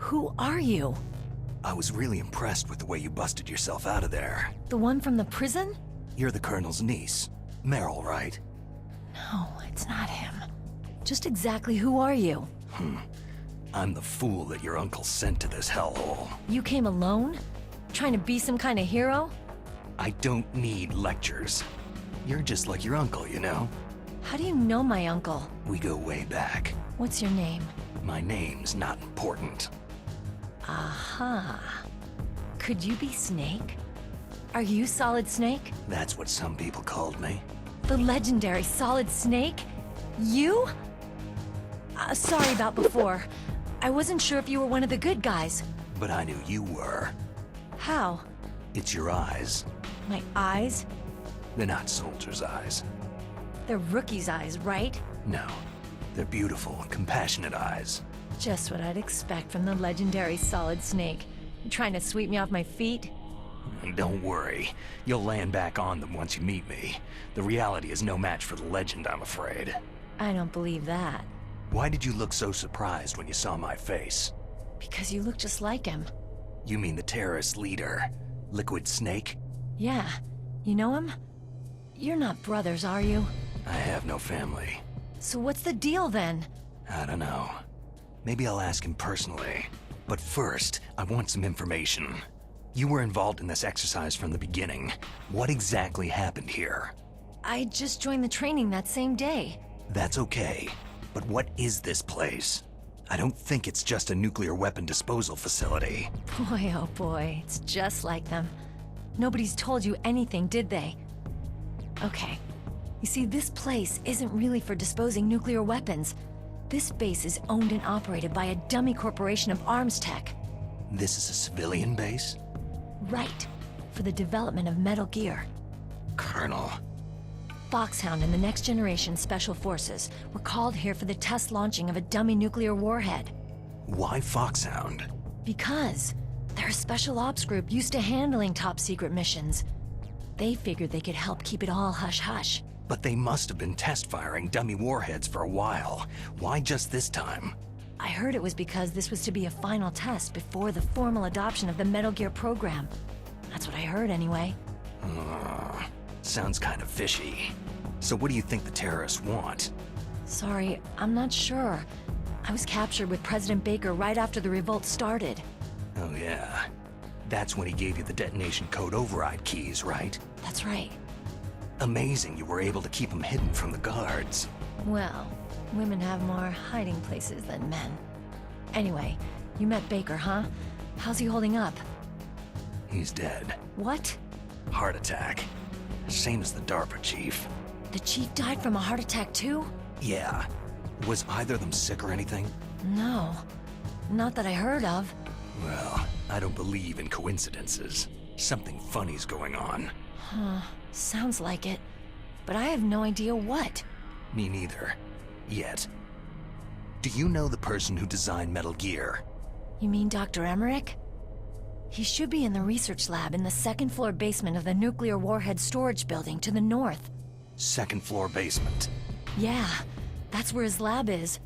Who are you? I was really impressed with the way you busted yourself out of there. The one from the prison? You're the Colonel's niece, Meryl, right? No, it's not him. Just exactly who are you? I'm the fool that your uncle sent to this hellhole. You came alone? Trying to be some kind of hero? I don't need lectures. You're just like your uncle, you know? How do you know my uncle? We go way back. What's your name? My name's not important. Aha. Could you be Snake? Are you Solid Snake? That's what some people called me. The legendary Solid Snake? You? Sorry about before. I wasn't sure if you were one of the good guys. But I knew you were. How? It's your eyes. My eyes? They're not soldiers' eyes. They're rookies' eyes, right? No. They're beautiful, compassionate eyes. Just what I'd expect from the legendary Solid Snake. You trying to sweep me off my feet? Don't worry. You'll land back on them once you meet me. The reality is no match for the legend, I'm afraid. I don't believe that. Why did you look so surprised when you saw my face? Because you look just like him. You mean the terrorist leader, Liquid Snake? Yeah. You know him? You're not brothers, are you? I have no family. So what's the deal then? I don't know. Maybe I'll ask him personally. But first, I want some information. You were involved in this exercise from the beginning. What exactly happened here? I just joined the training that same day. That's okay. But what is this place? I don't think it's just a nuclear weapon disposal facility. Boy, oh boy, it's just like them. Nobody's told you anything, did they? Okay. You see, this place isn't really for disposing nuclear weapons. This base is owned and operated by a dummy corporation of ArmsTech. This is a civilian base? Right. For the development of Metal Gear. Colonel. Foxhound and the Next Generation Special Forces were called here for the test launching of a dummy nuclear warhead. Why Foxhound? Because they're a special ops group used to handling top-secret missions. They figured they could help keep it all hush-hush. But they must have been test-firing dummy warheads for a while. Why just this time? I heard it was because this was to be a final test before the formal adoption of the Metal Gear program. That's what I heard anyway. Sounds kind of fishy. So what do you think the terrorists want? Sorry, I'm not sure. I was captured with President Baker right after the revolt started. Oh yeah. That's when he gave you the detonation code override keys, right? That's right. Amazing you were able to keep them hidden from the guards. Well, women have more hiding places than men. Anyway, you met Baker, huh? How's he holding up? He's dead. What? Heart attack. Same as the DARPA chief. The chief died from a heart attack too? Yeah. Was either of them sick or anything? No. Not that I heard of. Well, I don't believe in coincidences. Something funny's going on. Huh. Sounds like it. But I have no idea what. Me neither. Yet. Do you know the person who designed Metal Gear? You mean Dr. Emmerich? He should be in the research lab in the second-floor basement of the nuclear warhead storage building to the north. Second floor basement. Yeah, that's where his lab is.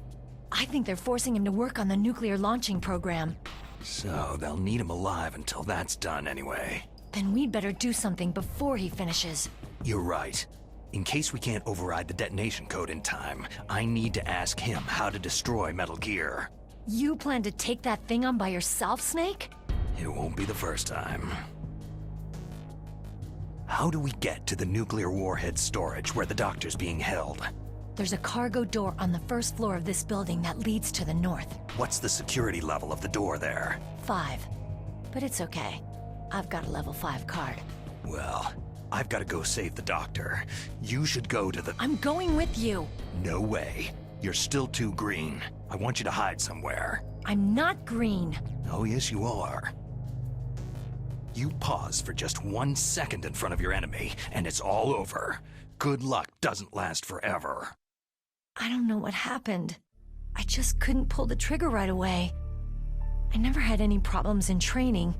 I think they're forcing him to work on the nuclear launching program. So they'll need him alive until that's done anyway. Then we'd better do something before he finishes. You're right. In case we can't override the detonation code in time, I need to ask him how to destroy Metal Gear. You plan to take that thing on by yourself, Snake? It won't be the first time. How do we get to the nuclear warhead storage where the doctor's being held? There's a cargo door on the first floor of this building that leads to the north. What's the security level of the door there? 5. But it's okay. I've got a level 5 card. Well, I've got to go save the doctor. You should go to the... I'm going with you! No way. You're still too green. I want you to hide somewhere. I'm not green. Oh, yes, you are. You pause for just 1 second in front of your enemy, and it's all over. Good luck doesn't last forever. I don't know what happened. I just couldn't pull the trigger right away. I never had any problems in training.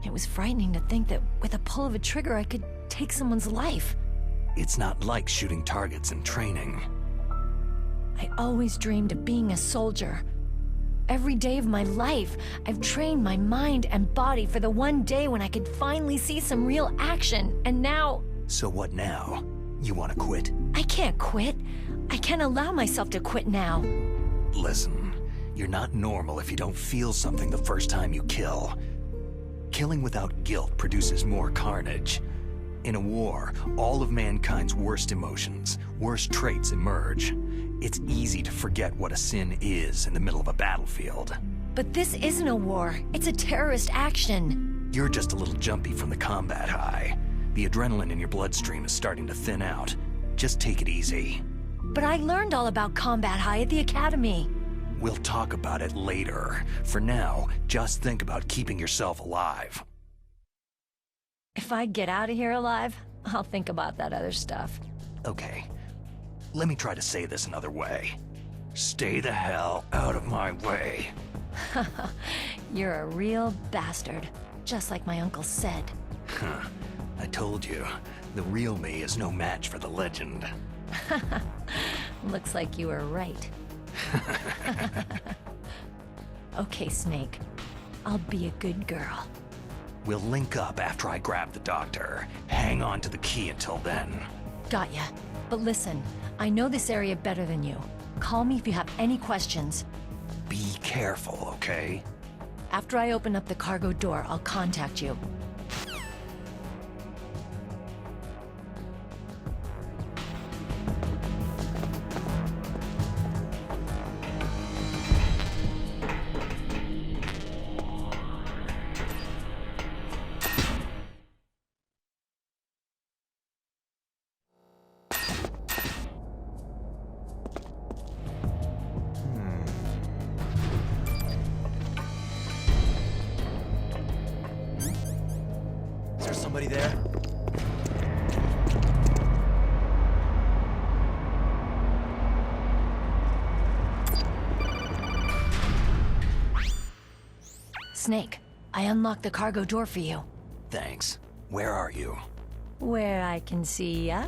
It was frightening to think that with a pull of a trigger I could take someone's life. It's not like shooting targets in training. I always dreamed of being a soldier. Every day of my life, I've trained my mind and body for the one day when I could finally see some real action, and now... So what now? You want to quit? I can't quit. I can't allow myself to quit now. Listen, you're not normal if you don't feel something the first time you kill. Killing without guilt produces more carnage. In a war, all of mankind's worst emotions, worst traits emerge. It's easy to forget what a sin is in the middle of a battlefield. But this isn't a war. It's a terrorist action. You're just a little jumpy from the combat high. The adrenaline in your bloodstream is starting to thin out. Just take it easy. But I learned all about combat high at the academy. We'll talk about it later. For now, just think about keeping yourself alive. If I get out of here alive, I'll think about that other stuff. Okay. Let me try to say this another way. Stay the hell out of my way. You're a real bastard, just like my uncle said. Huh. I told you, the real me is no match for the legend. Looks like you were right. Okay, Snake. I'll be a good girl. We'll link up after I grab the doctor. Hang on to the key until then. Got ya. But listen, I know this area better than you. Call me if you have any questions. Be careful, okay? After I open up the cargo door, I'll contact you. Is there somebody there? Snake, I unlocked the cargo door for you. Thanks. Where are you? Where I can see ya?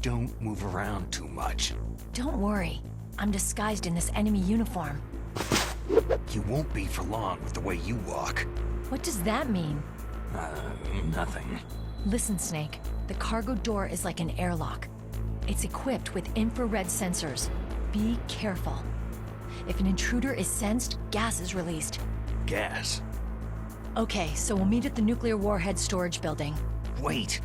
Don't move around too much. Don't worry. I'm disguised in this enemy uniform. You won't be for long with the way you walk. What does that mean? Nothing. Listen, Snake. The cargo door is like an airlock. It's equipped with infrared sensors. Be careful. If an intruder is sensed, gas is released. Gas? Okay, so we'll meet at the nuclear warhead storage building. Wait!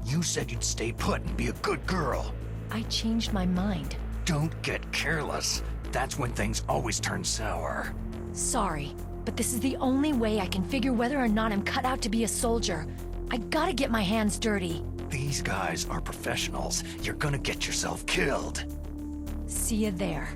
You said you'd stay put and be a good girl. I changed my mind. Don't get careless. That's when things always turn sour. Sorry, but this is the only way I can figure whether or not I'm cut out to be a soldier. I gotta get my hands dirty. These guys are professionals. You're gonna get yourself killed. See you there.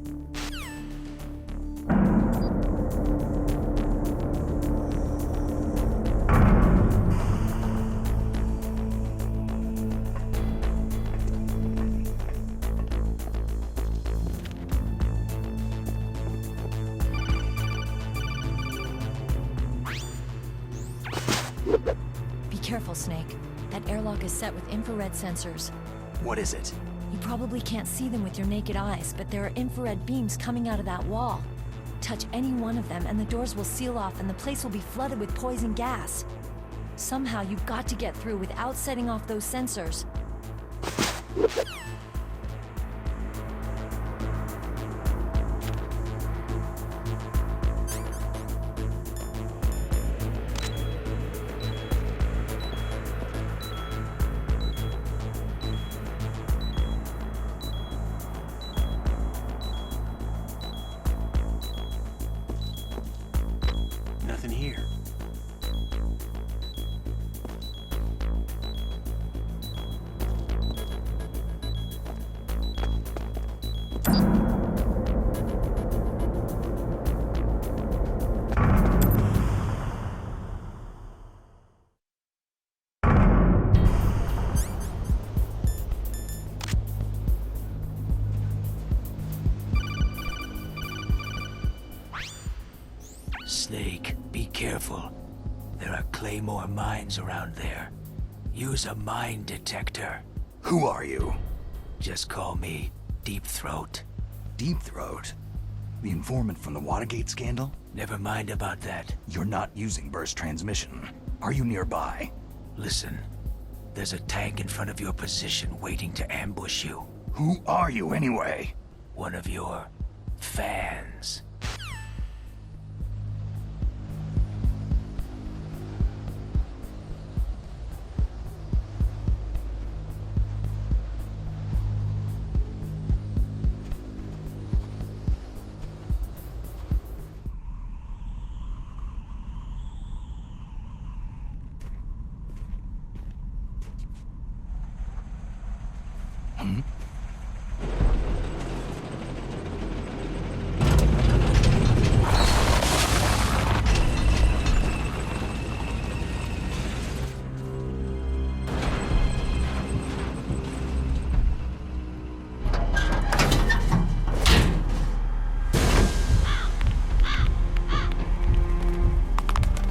Be careful, Snake. That airlock is set with infrared sensors. What is it? You probably can't see them with your naked eyes, but there are infrared beams coming out of that wall. Touch any one of them and the doors will seal off and the place will be flooded with poison gas. Somehow you've got to get through without setting off those sensors. Nothing here. Snake, be careful. There are Claymore mines around there. Use a mine detector. Who are you? Just call me Deep Throat. Deep Throat? The informant from the Watergate scandal? Never mind about that. You're not using burst transmission. Are you nearby? Listen, there's a tank in front of your position waiting to ambush you. Who are you anyway? One of your fans.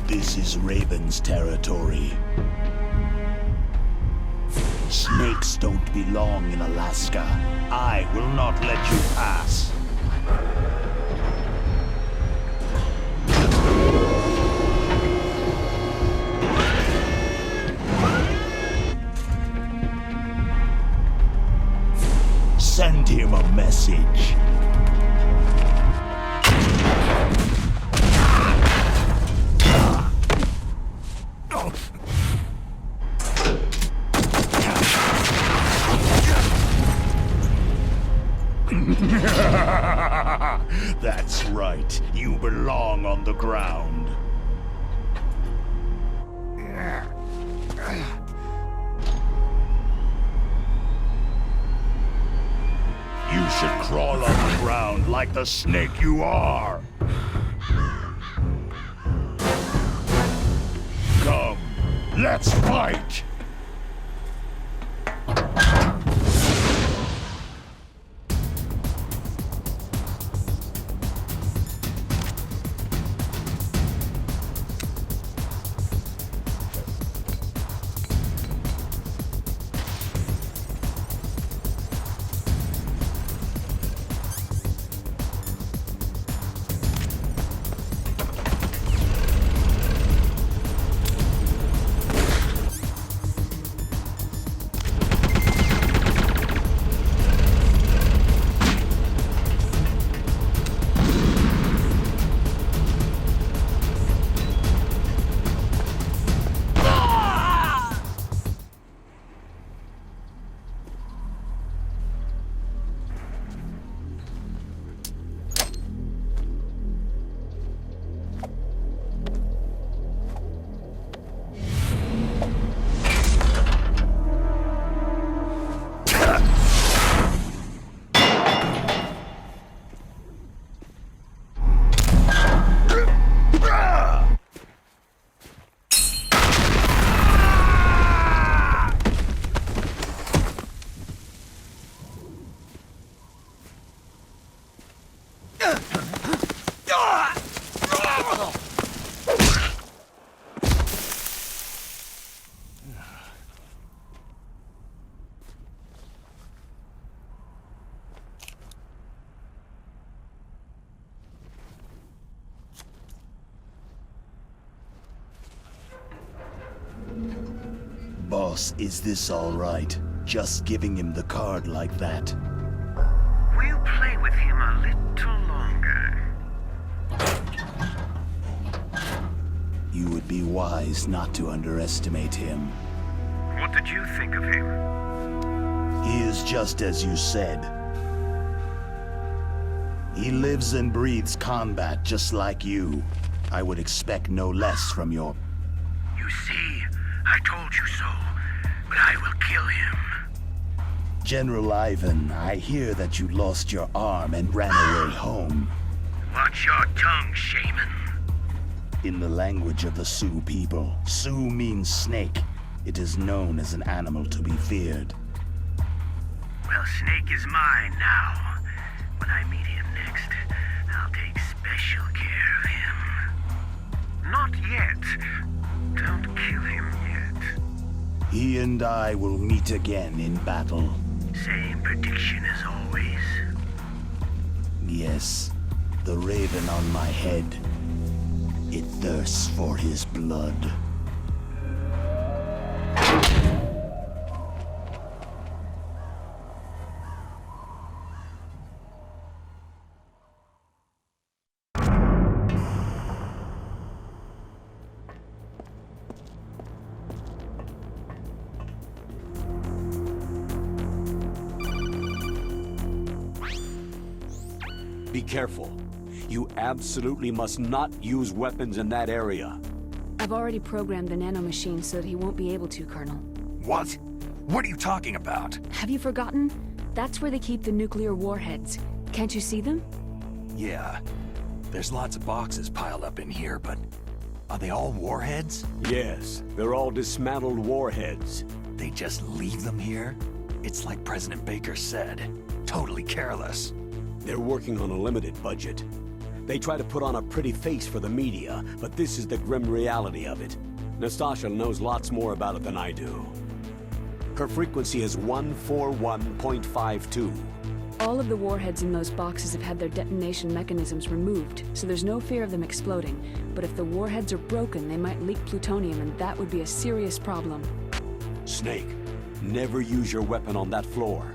This is Raven's territory. Snakes don't belong in Alaska. I will not let you pass. Send him a message. That's right. You belong on the ground. You should crawl on the ground like the snake you are. Come, let's fight! Boss, is this all right? Just giving him the card like that? We'll play with him a little longer. You would be wise not to underestimate him. What did you think of him? He is just as you said. He lives and breathes combat just like you. I would expect no less from your... You see, I told you so, but I will kill him. General Ivan, I hear that you lost your arm and ran away home. Watch your tongue, shaman. In the language of the Sioux people, Sioux means snake. It is known as an animal to be feared. Well, Snake is mine now. When I meet him next, I'll take special care of him. Not yet. Don't kill him yet. He and I will meet again in battle. Same prediction as always. Yes, the raven on my head thirsts for his blood. Be careful. You absolutely must not use weapons in that area. I've already programmed the nanomachine so that he won't be able to, Colonel. What? What are you talking about? Have you forgotten? That's where they keep the nuclear warheads. Can't you see them? Yeah. There's lots of boxes piled up in here, but are they all warheads? Yes, they're all dismantled warheads. They just leave them here? It's like President Baker said. Totally careless. They're working on a limited budget. They try to put on a pretty face for the media, but this is the grim reality of it. Nastasha knows lots more about it than I do. Her frequency is 141.52. All of the warheads in those boxes have had their detonation mechanisms removed, so there's no fear of them exploding. But if the warheads are broken, they might leak plutonium, and that would be a serious problem. Snake, never use your weapon on that floor.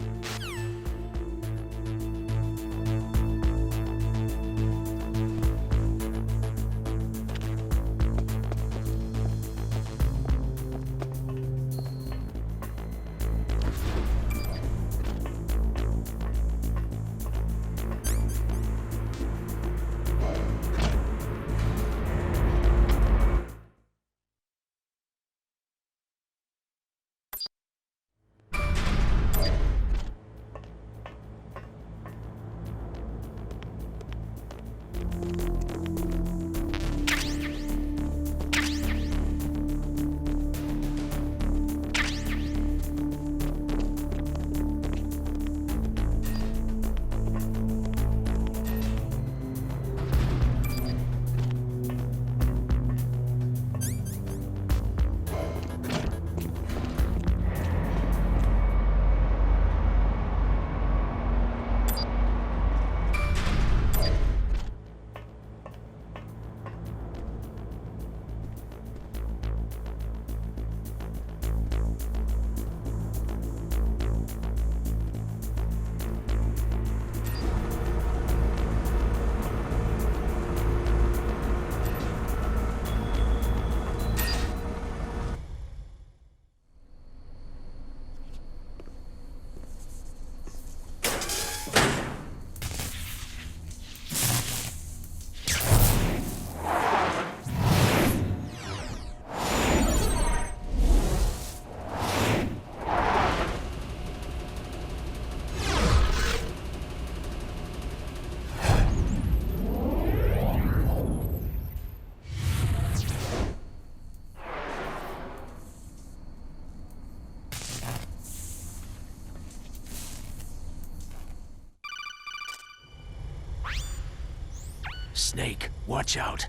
Snake, watch out.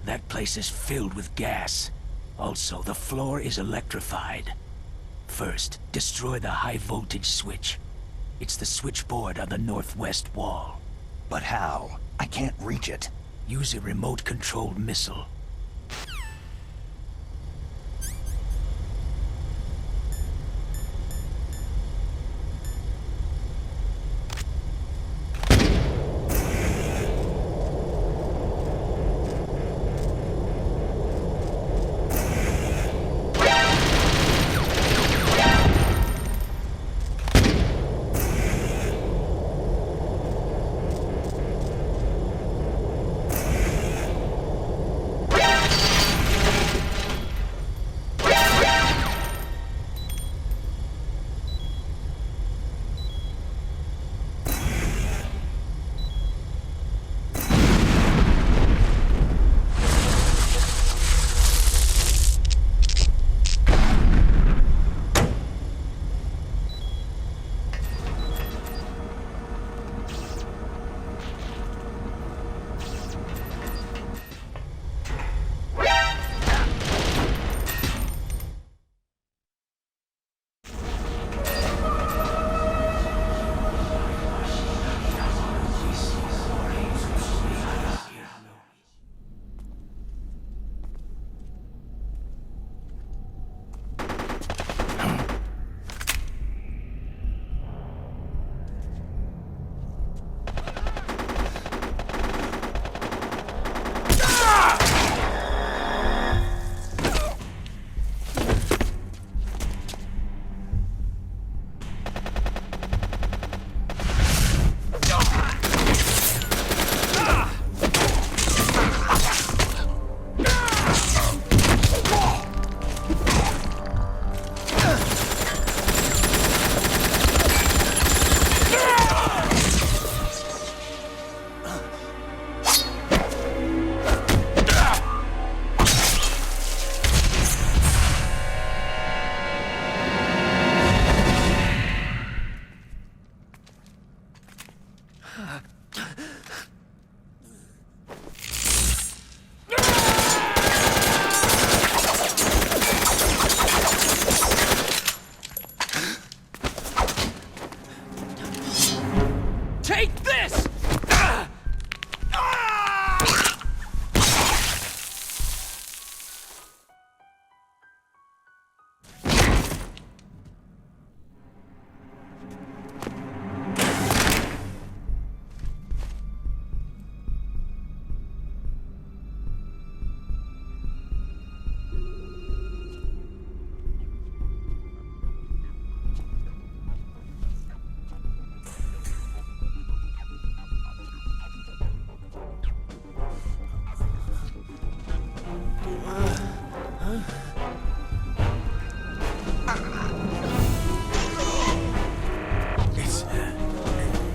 That place is filled with gas. Also, the floor is electrified. First, destroy the high-voltage switch. It's the switchboard on the northwest wall. But how? I can't reach it. Use a remote-controlled missile.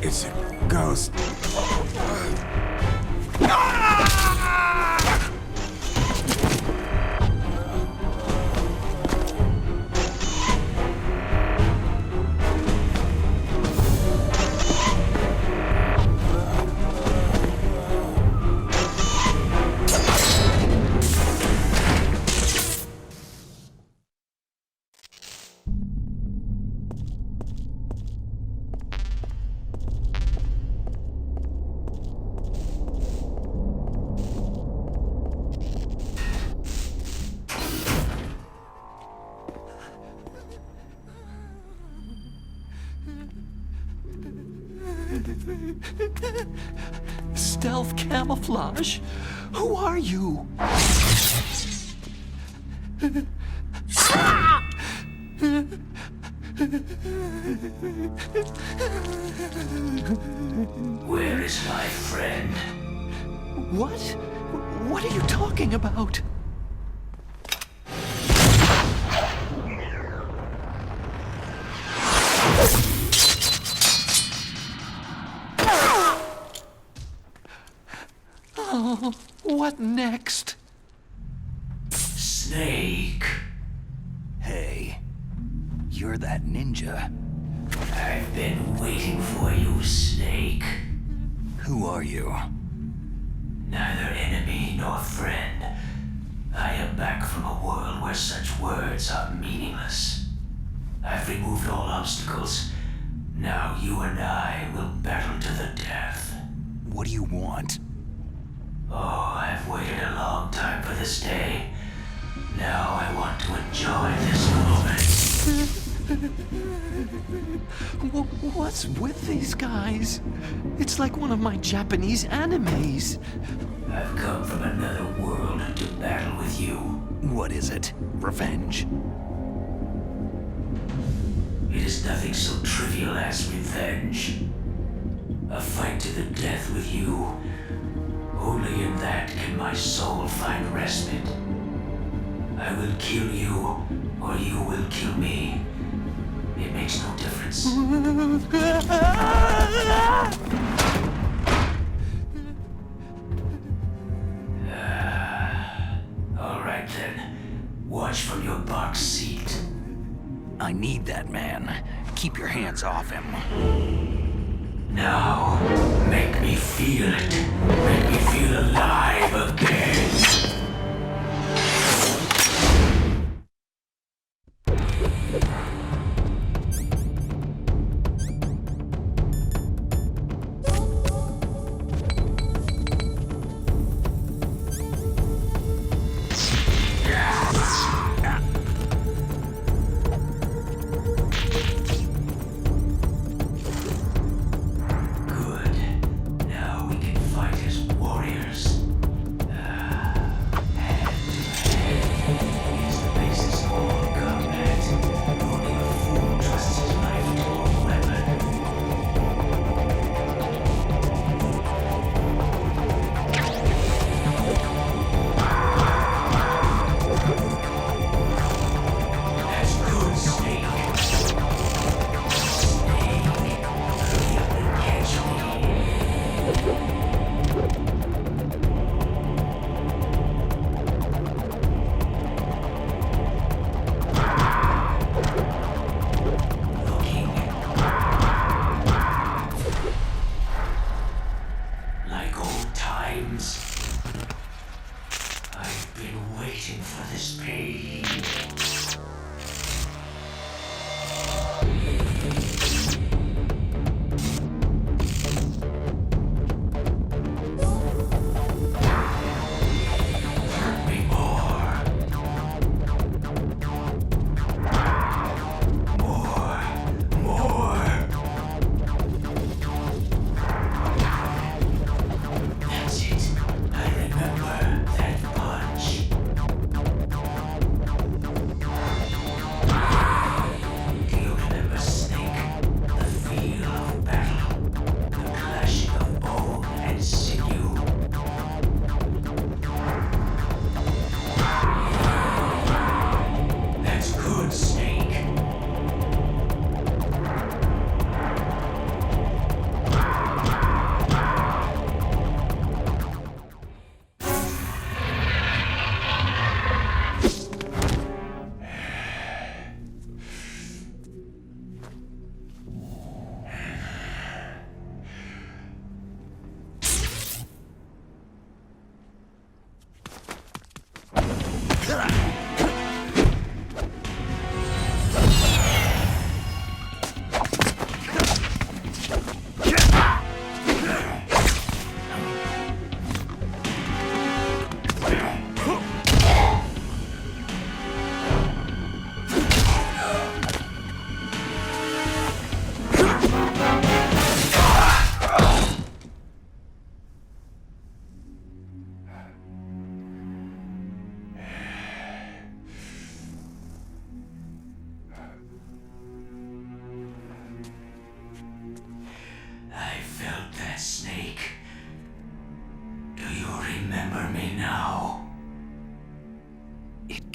It's a ghost. Stealth camouflage? Who are you? Where is my friend? What? What are you talking about? Oh, what next? Snake. Hey, you're that ninja. I've been waiting for you, Snake. Who are you? Neither enemy nor friend. I am back from a world where such words are meaningless. I've removed all obstacles. Now you and I will battle to the death. What do you want? Oh, I've waited a long time for this day. Now I want to enjoy this moment. What's with these guys? It's like one of my Japanese animes. I've come from another world to battle with you. What is it? Revenge? It is nothing so trivial as revenge. A fight to the death with you. Only in that can my soul find respite. I will kill you, or you will kill me. It makes no difference. All right then. Watch from your box seat. I need that man. Keep your hands off him. Now, make me feel it. Make me feel alive again.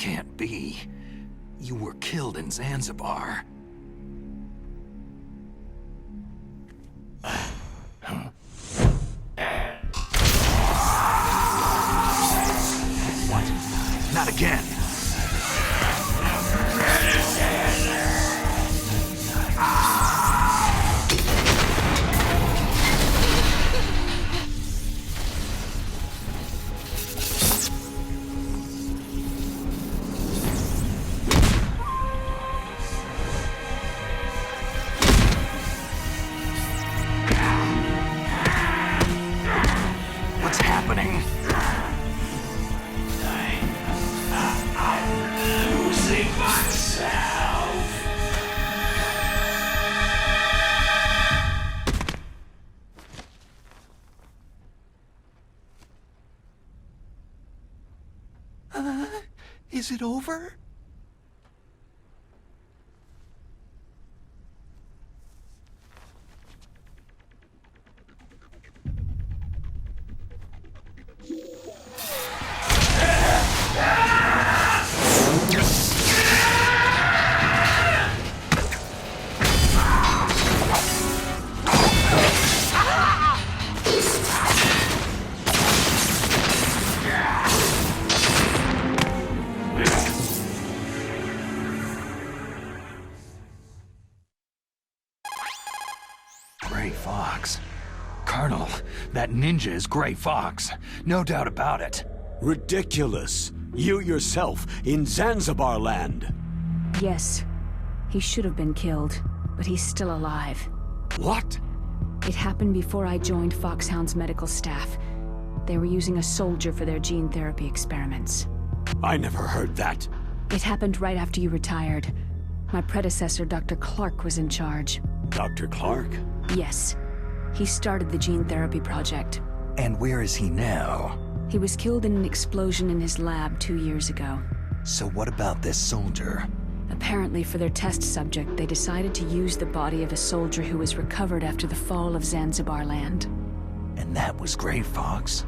can't be. You were killed in Zanzibar. What? Not again. What's happening? I'm losing myself. Is it over? Gray Fox. Colonel, that ninja is Gray Fox. No doubt about it. Ridiculous. You yourself in Zanzibar land. Yes. He should have been killed, but he's still alive. What? It happened before I joined Foxhound's medical staff. They were using a soldier for their gene therapy experiments. I never heard that. It happened right after you retired. My predecessor, Dr. Clark, was in charge. Dr. Clark? Yes. He started the gene therapy project. And where is he now? He was killed in an explosion in his lab 2 years ago. So what about this soldier? Apparently, for their test subject, they decided to use the body of a soldier who was recovered after the fall of Zanzibar land. And that was Gray Fox?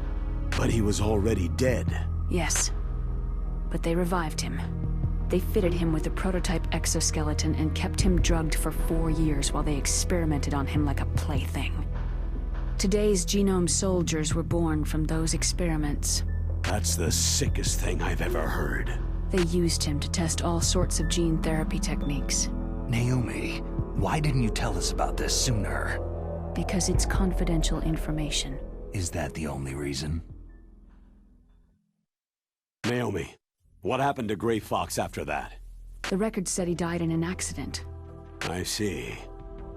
But he was already dead. Yes. But they revived him. They fitted him with a prototype exoskeleton and kept him drugged for 4 years while they experimented on him like a plaything. Today's genome soldiers were born from those experiments. That's the sickest thing I've ever heard. They used him to test all sorts of gene therapy techniques. Naomi, why didn't you tell us about this sooner? Because it's confidential information. Is that the only reason? Naomi, what happened to Gray Fox after that? The record said he died in an accident. I see.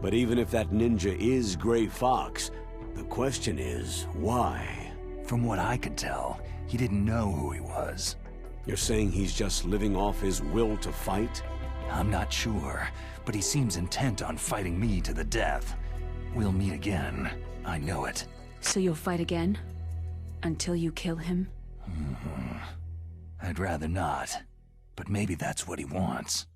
But even if that ninja is Gray Fox, the question is, why? From what I could tell, he didn't know who he was. You're saying he's just living off his will to fight? I'm not sure, but he seems intent on fighting me to the death. We'll meet again. I know it. So you'll fight again? Until you kill him? I'd rather not, but maybe that's what he wants.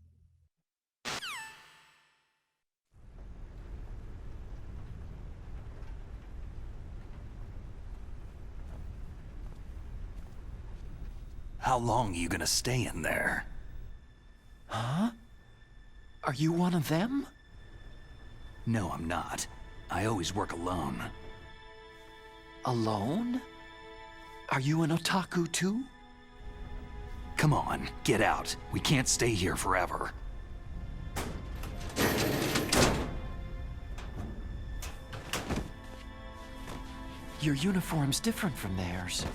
How long are you gonna stay in there? Huh? Are you one of them? No, I'm not. I always work alone. Alone? Are you an otaku too? Come on, get out. We can't stay here forever. Your uniform's different from theirs.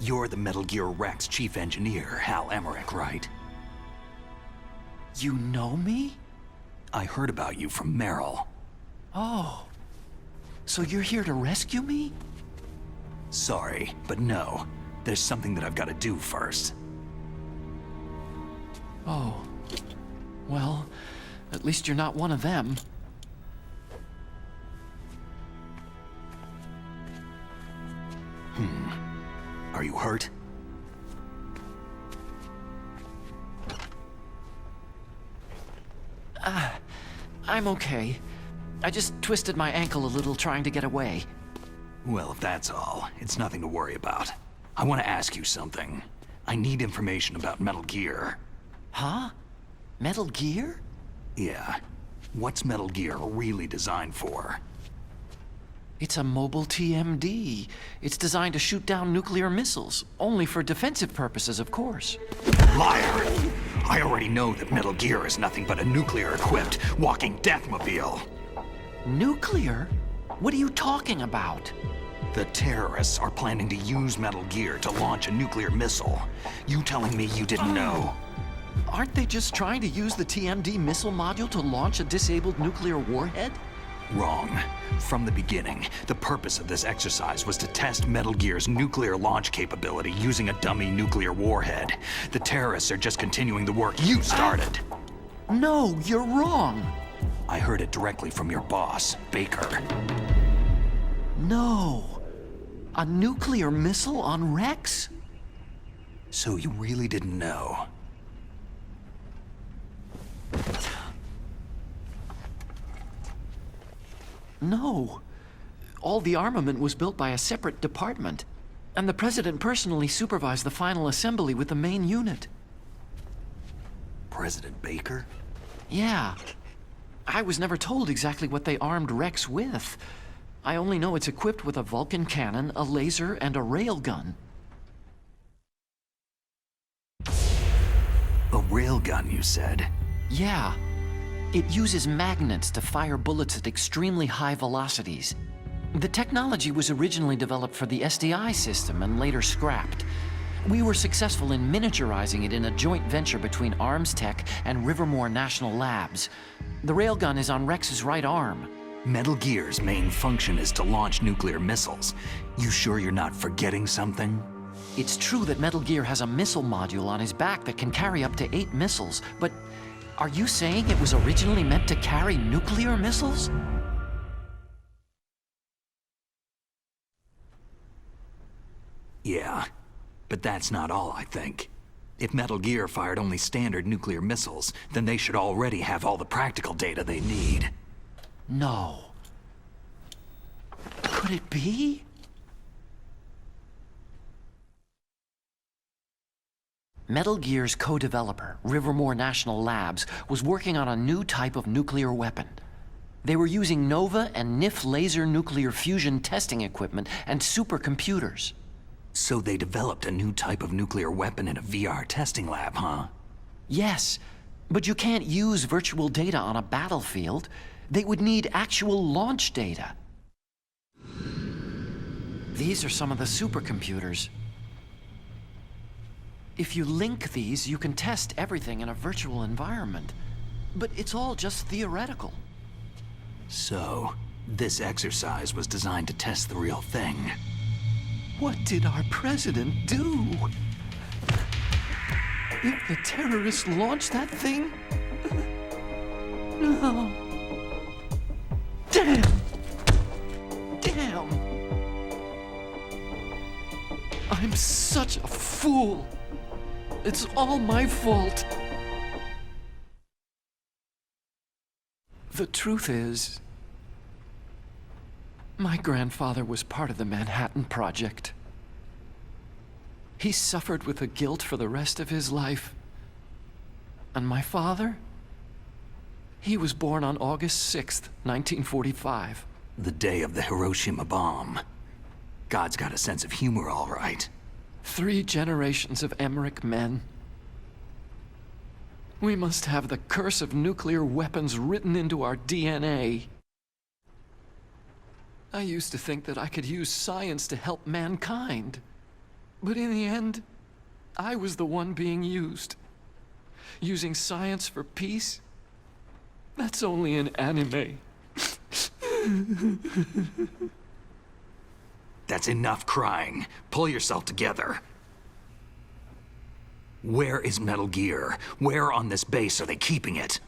You're the Metal Gear Rex chief engineer, Hal Emmerich, right? You know me? I heard about you from Meryl. Oh. So you're here to rescue me? Sorry, but no. There's something that I've got to do first. Oh. Well, at least you're not one of them. Are you hurt? I'm okay. I just twisted my ankle a little trying to get away. Well, if that's all, it's nothing to worry about. I want to ask you something. I need information about Metal Gear. Huh? Metal Gear? Yeah. What's Metal Gear really designed for? It's a mobile TMD. It's designed to shoot down nuclear missiles, only for defensive purposes, of course. Liar! I already know that Metal Gear is nothing but a nuclear-equipped walking deathmobile. Nuclear? What are you talking about? The terrorists are planning to use Metal Gear to launch a nuclear missile. You telling me you didn't know? Aren't they just trying to use the TMD missile module to launch a disabled nuclear warhead? Wrong. From the beginning, the purpose of this exercise was to test Metal Gear's nuclear launch capability using a dummy nuclear warhead. The terrorists are just continuing the work you started. No, you're wrong. I heard it directly from your boss, Baker. No. A nuclear missile on Rex? So you really didn't know? No. All the armament was built by a separate department, and the President personally supervised the final assembly with the main unit. President Baker? Yeah. I was never told exactly what they armed Rex with. I only know it's equipped with a Vulcan cannon, a laser, and a railgun. A railgun, you said? Yeah. It uses magnets to fire bullets at extremely high velocities. The technology was originally developed for the SDI system and later scrapped. We were successful in miniaturizing it in a joint venture between ArmsTech and Rivermore National Labs. The railgun is on Rex's right arm. Metal Gear's main function is to launch nuclear missiles. You sure you're not forgetting something? It's true that Metal Gear has a missile module on his back that can carry up to 8 missiles, but are you saying it was originally meant to carry nuclear missiles? Yeah, but that's not all, I think. If Metal Gear fired only standard nuclear missiles, then they should already have all the practical data they need. No. Could it be? Metal Gear's co-developer, Rivermore National Labs, was working on a new type of nuclear weapon. They were using NOVA and NIF laser nuclear fusion testing equipment and supercomputers. So they developed a new type of nuclear weapon in a VR testing lab, huh? Yes, but you can't use virtual data on a battlefield. They would need actual launch data. These are some of the supercomputers. If you link these, you can test everything in a virtual environment. But it's all just theoretical. So, this exercise was designed to test the real thing. What did our president do? If the terrorists launched that thing? No. Damn! Damn! I'm such a fool. It's all my fault. The truth is, my grandfather was part of the Manhattan Project. He suffered with the guilt for the rest of his life. And my father? He was born on August 6th, 1945. The day of the Hiroshima bomb. God's got a sense of humor, all right. 3 generations of Emmerich men. We must have the curse of nuclear weapons written into our DNA. I used to think that I could use science to help mankind. But in the end, I was the one being used. Using science for peace? That's only in anime. That's enough crying. Pull yourself together. Where is Metal Gear? Where on this base are they keeping it?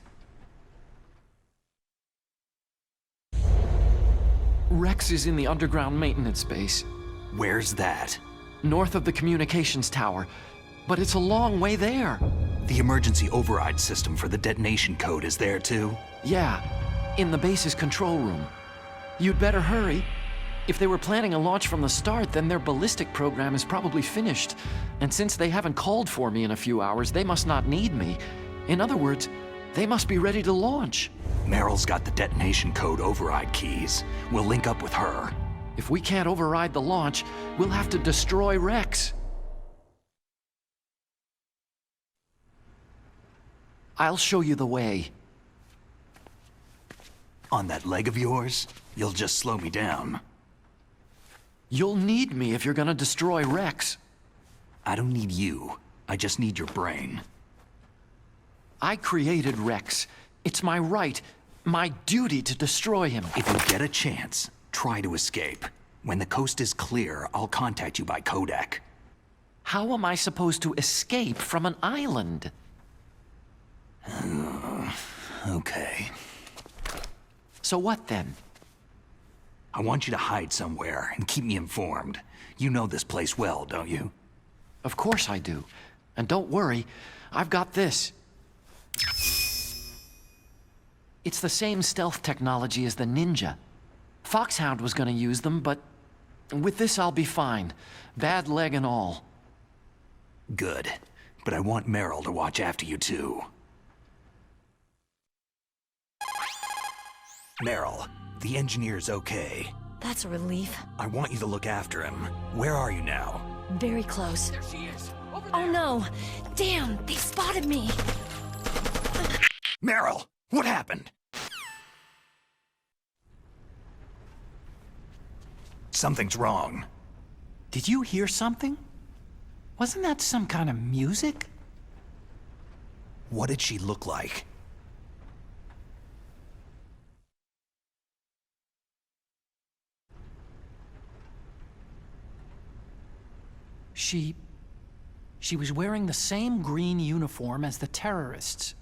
Rex is in the underground maintenance base. Where's that? North of the communications tower. But it's a long way there. The emergency override system for the detonation code is there too? Yeah, in the base's control room. You'd better hurry. If they were planning a launch from the start, then their ballistic program is probably finished. And since they haven't called for me in a few hours, they must not need me. In other words, they must be ready to launch. Meryl's got the detonation code override keys. We'll link up with her. If we can't override the launch, we'll have to destroy Rex. I'll show you the way. On that leg of yours, you'll just slow me down. You'll need me if you're gonna destroy Rex. I don't need you. I just need your brain. I created Rex. It's my right, my duty to destroy him. If you get a chance, try to escape. When the coast is clear, I'll contact you by codec. How am I supposed to escape from an island? Okay. So what then? I want you to hide somewhere and keep me informed. You know this place well, don't you? Of course I do. And don't worry, I've got this. It's the same stealth technology as the Ninja. Foxhound was gonna use them, but with this I'll be fine. Bad leg and all. Good. But I want Meryl to watch after you too. Meryl, the engineer's okay. That's a relief. I want you to look after him. Where are you now? Very close. Oh no! Damn, they spotted me! Meryl, what happened? Something's wrong. Did you hear something? Wasn't that some kind of music? What did she look like? She was wearing the same green uniform as the terrorists.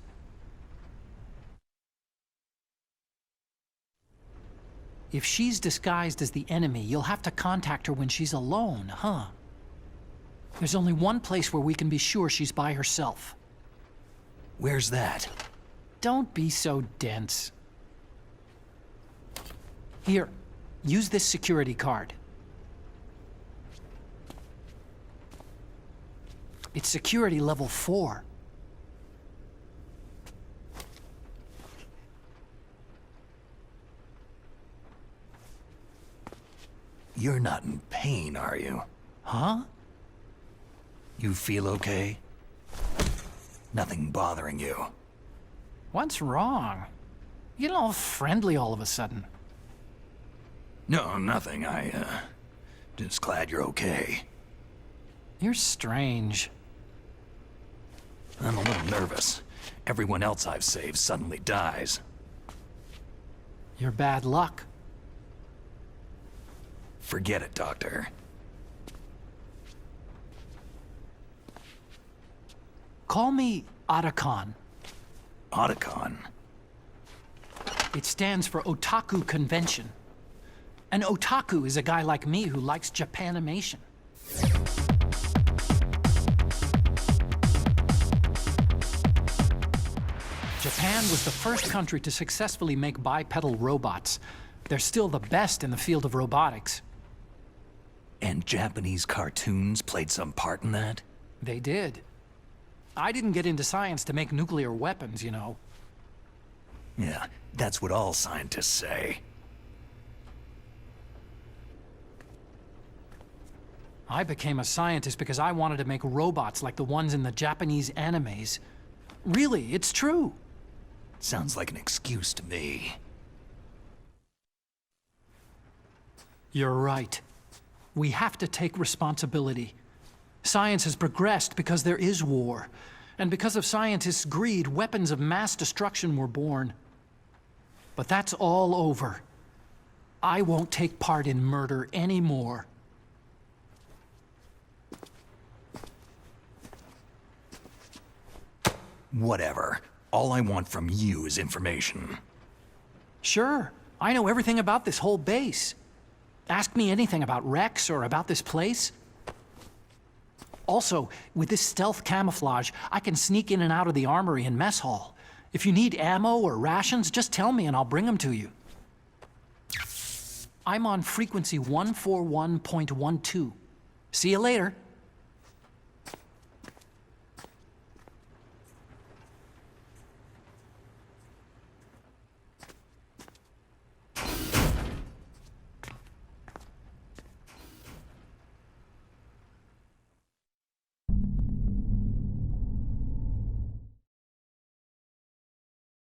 If she's disguised as the enemy, you'll have to contact her when she's alone, huh? There's only one place where we can be sure she's by herself. Where's that? Don't be so dense. Here, use this security card. It's security level 4. You're not in pain, are you? Huh? You feel okay? Nothing bothering you? What's wrong? You get all friendly all of a sudden. No, nothing. Just glad you're okay. You're strange. I'm a little nervous. Everyone else I've saved suddenly dies. You're bad luck. Forget it, Doctor. Call me Otacon. Otacon? It stands for Otaku Convention. An otaku is a guy like me who likes Japanimation. Japan was the first country to successfully make bipedal robots. They're still the best in the field of robotics. And Japanese cartoons played some part in that? They did. I didn't get into science to make nuclear weapons, you know. Yeah, that's what all scientists say. I became a scientist because I wanted to make robots like the ones in the Japanese animes. Really, it's true. Sounds like an excuse to me. You're right. We have to take responsibility. Science has progressed because there is war. And because of scientists' greed, weapons of mass destruction were born. But that's all over. I won't take part in murder anymore. Whatever. All I want from you is information. Sure, I know everything about this whole base. Ask me anything about Rex or about this place. Also, with this stealth camouflage, I can sneak in and out of the armory and mess hall. If you need ammo or rations, just tell me and I'll bring them to you. I'm on frequency 141.12. See you later.